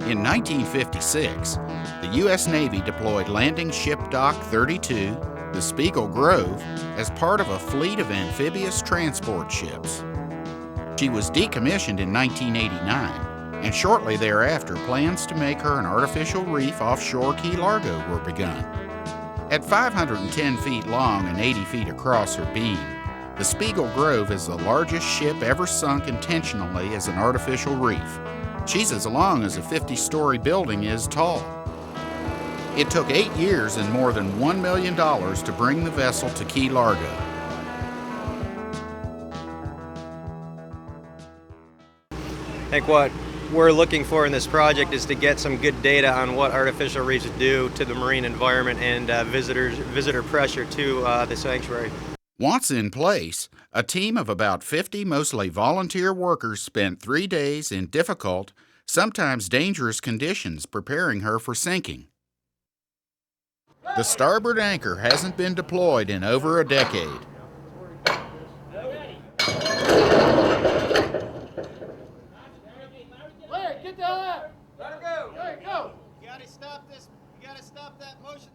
In 1956, the U.S. Navy deployed Landing Ship Dock 32, the Speigel Grove, as part of a fleet of amphibious transport ships. She was decommissioned in 1989, and shortly thereafter plans to make her an artificial reef offshore Key Largo were begun. At 510 feet long and 80 feet across her beam, the Speigel Grove is the largest ship ever sunk intentionally as an artificial reef. She's as long as a 50-story building is tall. It took 8 years and more than $1 million to bring the vessel to Key Largo. I think what we're looking for in this project is to get some good data on what artificial reefs do to the marine environment and visitor pressure to the sanctuary. Once in place, a team of about 50 mostly volunteer workers spent 3 days in difficult, sometimes dangerous conditions preparing her for sinking. The starboard anchor hasn't been deployed in over a decade. Larry, get the hell out! Let her go! Larry, go! You gotta stop this. You gotta stop that motion.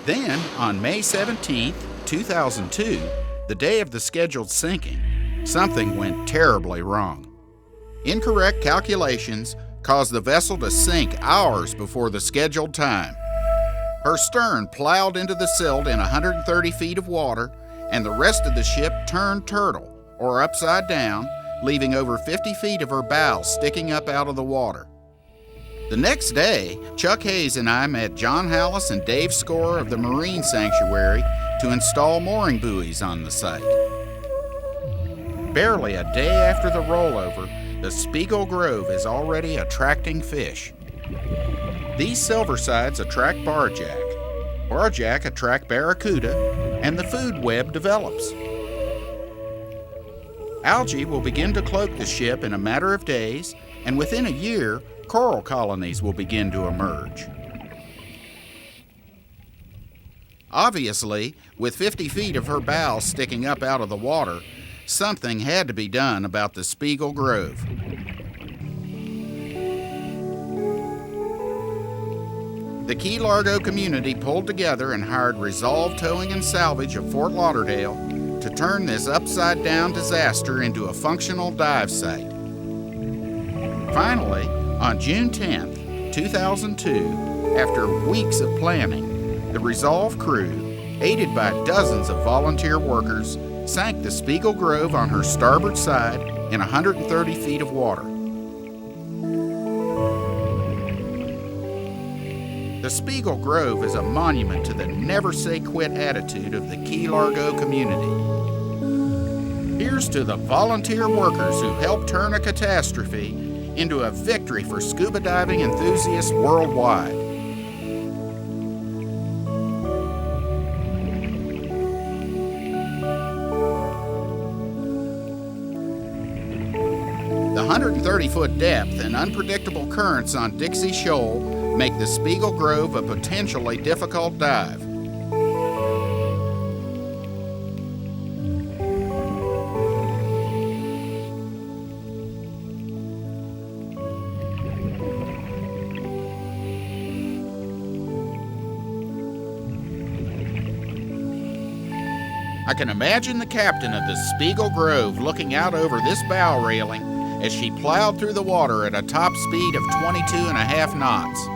Then, on May 17, 2002, the day of the scheduled sinking, something went terribly wrong. Incorrect calculations caused the vessel to sink hours before the scheduled time. Her stern plowed into the silt in 130 feet of water, and the rest of the ship turned turtle, or upside down, leaving over 50 feet of her bow sticking up out of the water. The next day, Chuck Hayes and I met John Hallis and Dave Score of the Marine Sanctuary to install mooring buoys on the site. Barely a day after the rollover, the Speigel Grove is already attracting fish. These silversides attract barjack, barjack attract barracuda, and the food web develops. Algae will begin to cloak the ship in a matter of days, and within a year, coral colonies will begin to emerge. Obviously, with 50 feet of her bow sticking up out of the water, something had to be done about the Speigel Grove. The Key Largo community pulled together and hired Resolve Towing and Salvage of Fort Lauderdale to turn this upside-down disaster into a functional dive site. Finally, on June 10, 2002, after weeks of planning, the Resolve crew, aided by dozens of volunteer workers, sank the Speigel Grove on her starboard side in 130 feet of water. The Speigel Grove is a monument to the never-say-quit attitude of the Key Largo community. Here's to the volunteer workers who helped turn a catastrophe into a victory for scuba diving enthusiasts worldwide. The 130-foot depth and unpredictable currents on DIXIE Shoal make the Speigel Grove a potentially difficult dive. I can imagine the captain of the Speigel Grove looking out over this bow railing as she plowed through the water at a top speed of 22.5 knots.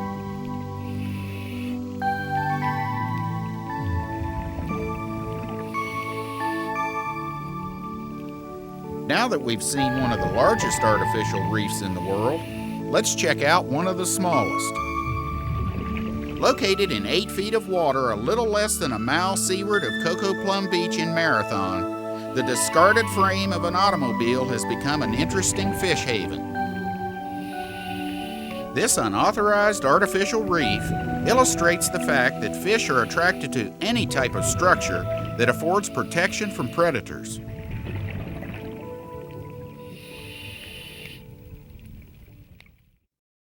Now that we've seen one of the largest artificial reefs in the world, let's check out one of the smallest. Located in 8 feet of water a little less than a mile seaward of Cocoa Plum Beach in Marathon, the discarded frame of an automobile has become an interesting fish haven. This unauthorized artificial reef illustrates the fact that fish are attracted to any type of structure that affords protection from predators.